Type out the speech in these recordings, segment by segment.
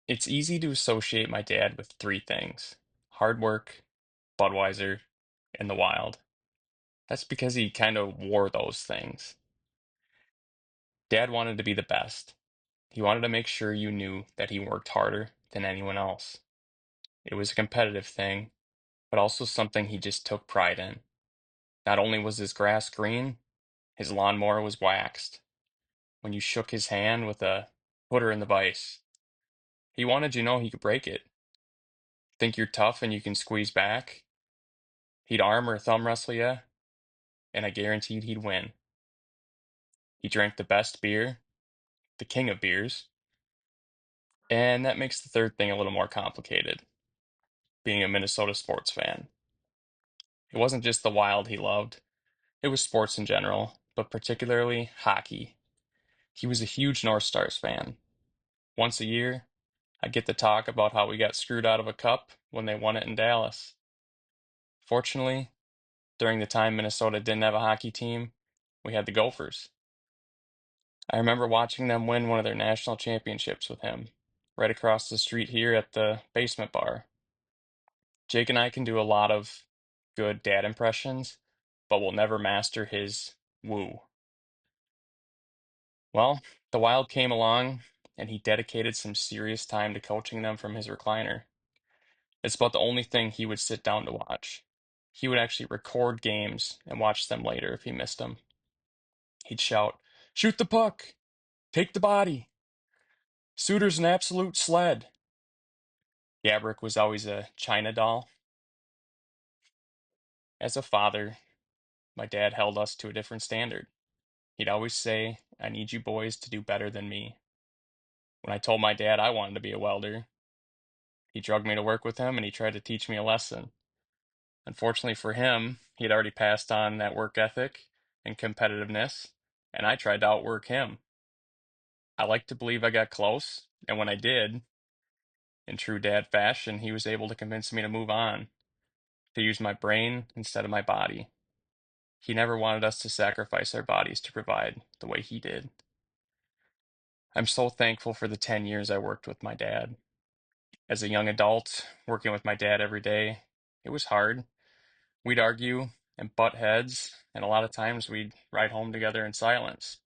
It's easy to associate my dad with three things: hard work, Budweiser, and the wild. That's because he kind of wore those things. Dad wanted to be the best. He wanted to make sure you knew that he worked harder than anyone else. It was a competitive thing, but also something he just took pride in. Not only was his grass green, his lawnmower was waxed. When you shook his hand with a put her in the vise, he wanted you to know he could break it. Think you're tough and you can squeeze back? He'd arm or thumb wrestle you, and I guaranteed he'd win. He drank the best beer, the king of beers, and that makes the third thing a little more complicated, being a Minnesota sports fan. It wasn't just the Wild he loved, it was sports in general, but particularly hockey. He was a huge North Stars fan. Once a year, I'd get to talk about how we got screwed out of a cup when they won it in Dallas. Fortunately, during the time Minnesota didn't have a hockey team, we had the Gophers. I remember watching them win one of their national championships with him, right across the street here at the basement bar. Jake and I can do a lot of good dad impressions, but we'll never master his woo. Well, the Wild came along, and he dedicated some serious time to coaching them from his recliner. It's about the only thing he would sit down to watch. He would actually record games and watch them later if he missed them. He'd shout, "Shoot the puck! Take the body! Suter's an absolute sled!" Gabrick was always a China doll. As a father, my dad held us to a different standard. He'd always say, "I need you boys to do better than me." When I told my dad I wanted to be a welder, he drugged me to work with him and he tried to teach me a lesson. Unfortunately for him, he had already passed on that work ethic and competitiveness, and I tried to outwork him. I like to believe I got close, and when I did, in true dad fashion, he was able to convince me to move on, to use my brain instead of my body. He never wanted us to sacrifice our bodies to provide the way he did. I'm so thankful for the 10 years I worked with my dad. As a young adult, working with my dad every day, it was hard. We'd argue and butt heads, and a lot of times we'd ride home together in silence.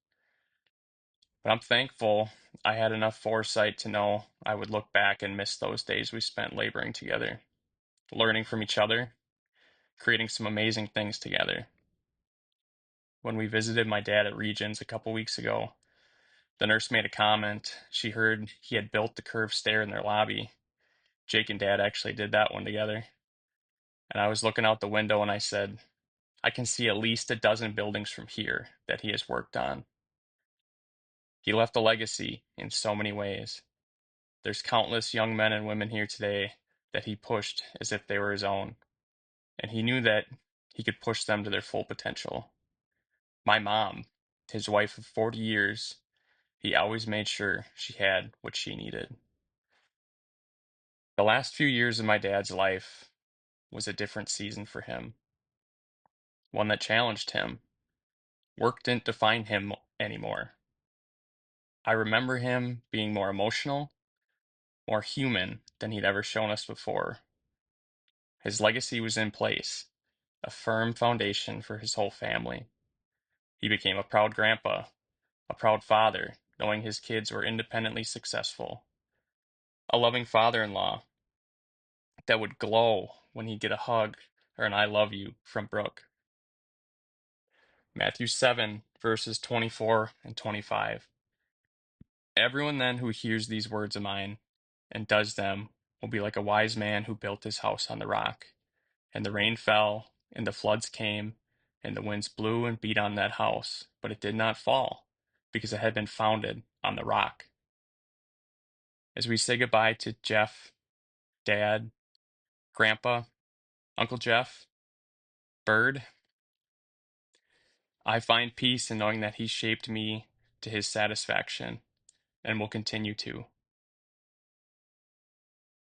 But I'm thankful I had enough foresight to know I would look back and miss those days we spent laboring together, learning from each other, creating some amazing things together. When we visited my dad at Regions a couple weeks ago, the nurse made a comment. She heard he had built the curved stair in their lobby. Jake and Dad actually did that one together. And I was looking out the window and I said, I can see at least a dozen buildings from here that he has worked on. He left a legacy in so many ways. There's countless young men and women here today that he pushed as if they were his own. And he knew that he could push them to their full potential. My mom, his wife of 40 years, he always made sure she had what she needed. The last few years of my dad's life was a different season for him, one that challenged him. Work didn't define him anymore. I remember him being more emotional, more human than he'd ever shown us before. His legacy was in place, a firm foundation for his whole family. He became a proud grandpa, a proud father, knowing his kids were independently successful, a loving father-in-law that would glow when he'd get a hug or an I love you from Brooke. Matthew 7, verses 24 and 25. Everyone then who hears these words of mine and does them will be like a wise man who built his house on the rock. And the rain fell, and the floods came, and the winds blew and beat on that house, but it did not fall, because it had been founded on the rock. As we say goodbye to Jeff, Dad, Grandpa, Uncle Jeff, Bird, I find peace in knowing that he shaped me to his satisfaction and will continue to.